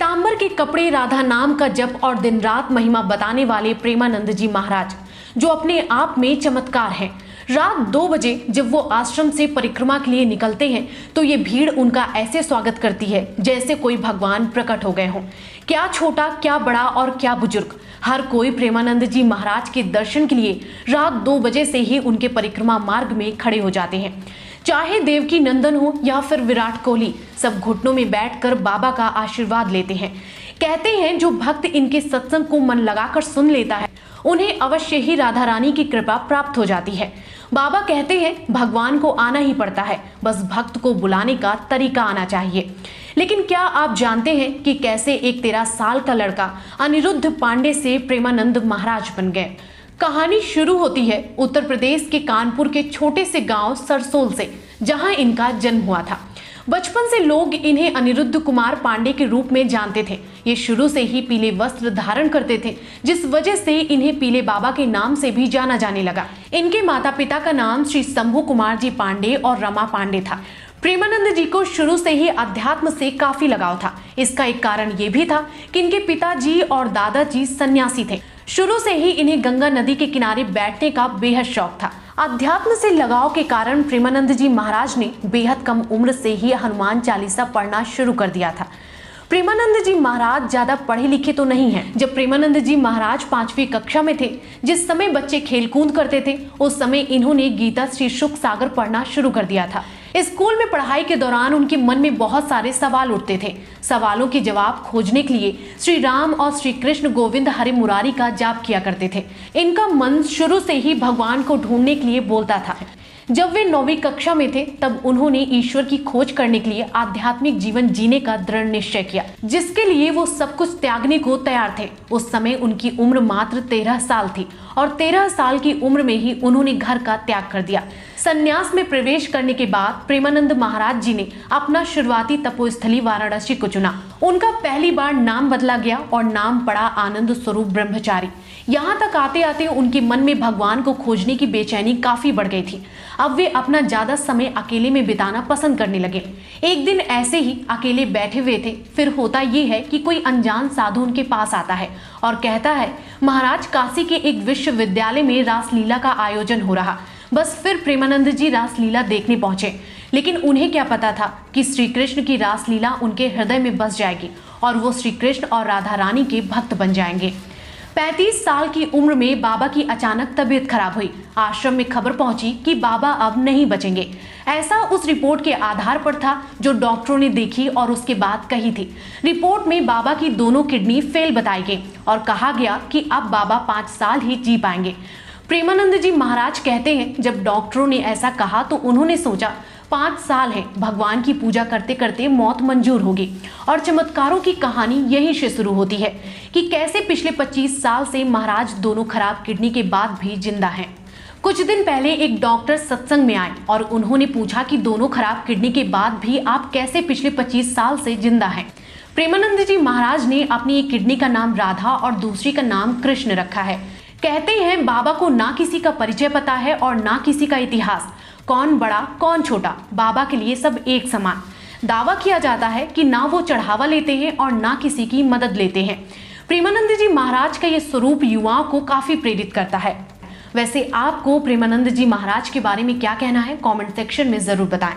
पीतांबर के कपड़े, राधा नाम का जप और दिन रात महिमा बताने वाले प्रेमानंद जी महाराज, जो अपने आप में चमत्कार हैं। रात 2 बजे जब वो आश्रम से परिक्रमा के लिए निकलते हैं तो ये भीड़ उनका ऐसे स्वागत करती है जैसे कोई भगवान प्रकट हो गए हों। क्या छोटा, क्या बड़ा और क्या बुजुर्ग, हर कोई प्रेमानंद जी महाराज के दर्शन के लिए रात 2 बजे से ही उनके परिक्रमा मार्ग में खड़े हो जाते हैं। चाहे देवकी नंदन हो या फिर विराट कोहली, सब घुटनों में बैठकर बाबा का आशीर्वाद लेते हैं। कहते हैं जो भक्त इनके सत्संग को मन लगाकर सुन लेता है उन्हें अवश्य ही राधा रानी की कृपा प्राप्त हो जाती है। बाबा कहते हैं भगवान को आना ही पड़ता है, बस भक्त को बुलाने का तरीका आना चाहिए। लेकिन क्या आप जानते हैं कि कैसे एक 13 साल का लड़का अनिरुद्ध पांडे से प्रेमानंद महाराज बन गए? कहानी शुरू होती है उत्तर प्रदेश के कानपुर के छोटे से गांव सरसोल से, जहां इनका जन्म हुआ था। बचपन से लोग इन्हें अनिरुद्ध कुमार पांडे के रूप में जानते थे। ये शुरू से ही पीले वस्त्र धारण करते थे, जिस वजह से इन्हें पीले बाबा के नाम से भी जाना जाने लगा। इनके माता पिता का नाम श्री शंभू कुमार जी पांडे और रमा पांडे था। प्रेमानंद जी को शुरू से ही अध्यात्म से काफी लगाव था। इसका एक कारण ये भी था कि इनके पिताजी और दादाजी सन्यासी थे। शुरू से ही इन्हें गंगा नदी के किनारे बैठने का बेहद शौक था। अध्यात्म से लगाव के कारण प्रेमानंद जी महाराज ने बेहद कम उम्र से ही हनुमान चालीसा पढ़ना शुरू कर दिया था। प्रेमानंद जी महाराज ज्यादा पढ़े लिखे तो नहीं हैं। जब प्रेमानंद जी महाराज 5वीं कक्षा में थे, जिस समय बच्चे खेलकूद करते थे, उस समय इन्होंने गीता श्री शुक सागर पढ़ना शुरू कर दिया था। स्कूल में पढ़ाई के दौरान उनके मन में बहुत सारे सवाल उठते थे। सवालों के जवाब खोजने के लिए श्री राम और श्री कृष्ण गोविंद हरि मुरारी का जाप किया करते थे। इनका मन शुरू से ही भगवान को ढूंढने के लिए बोलता था। जब वे 9वीं कक्षा में थे तब उन्होंने ईश्वर की खोज करने के लिए आध्यात्मिक जीवन जीने का दृढ़ निश्चय किया, जिसके लिए वो सब कुछ त्यागने को तैयार थे। उस समय उनकी उम्र मात्र 13 साल थी और 13 साल की उम्र में ही उन्होंने घर का त्याग कर दिया। संन्यास में प्रवेश करने के बाद प्रेमानंद महाराज जी ने अपना शुरुआती तपोस्थली वाराणसी को चुना। उनका पहली बार नाम बदला गया और नाम पड़ा आनंद स्वरूप ब्रह्मचारी। यहाँ तक आते आते उनके मन में भगवान को खोजने की बेचैनी काफी बढ़ गई थी। अब वे अपना ज्यादा समय अकेले में बिताना पसंद करने लगे। एक दिन ऐसे ही अकेले बैठे हुए थे, फिर होता ये है कि कोई अनजान साधु उनके पास आता है और कहता है महाराज, काशी के एक विश्वविद्यालय में रासलीला का आयोजन हो रहा। बस फिर प्रेमानंद जी रासलीला देखने पहुंचे, लेकिन उन्हें क्या पता था कि श्री कृष्ण की रासलीला उनके हृदय में बस जाएगी और वो श्री कृष्ण और राधा रानी के भक्त बन जाएंगे। 35 साल की उम्र में बाबा की अचानक तबीयत खराब हुई। आश्रम में खबर पहुंची कि बाबा अब नहीं बचेंगे। ऐसा उस रिपोर्ट के आधार पर था जो डॉक्टरों ने देखी और उसके बाद कही थी। रिपोर्ट में बाबा की दोनों किडनी फेल बताई गई और कहा गया कि अब बाबा 5 साल ही जी पाएंगे। प्रेमानंद जी महाराज कहते हैं जब डॉक्टरों ने ऐसा कहा तो उन्होंने सोचा 5 साल है, भगवान की पूजा करते करते मौत मंजूर होगी। और चमत्कारों की कहानी यहीं से शुरू होती है कि कैसे पिछले 25 साल से महाराज दोनों खराब किडनी के बाद भी जिंदा हैं। कुछ दिन पहले एक डॉक्टर सत्संग में आए और उन्होंने पूछा कि दोनों खराब किडनी के बाद भी आप कैसे पिछले 25 साल से जिंदा हैं। प्रेमानंद जी महाराज ने अपनी एक किडनी का नाम राधा और दूसरी का नाम कृष्ण रखा है। कहते हैं बाबा को ना किसी का परिचय पता है और ना किसी का इतिहास, कौन बड़ा कौन छोटा, बाबा के लिए सब एक समान। दावा किया जाता है कि ना वो चढ़ावा लेते हैं और ना किसी की मदद लेते हैं। प्रेमानंद जी महाराज का ये स्वरूप युवाओं को काफी प्रेरित करता है। वैसे आपको प्रेमानंद जी महाराज के बारे में क्या कहना है, कमेंट सेक्शन में जरूर बताएं।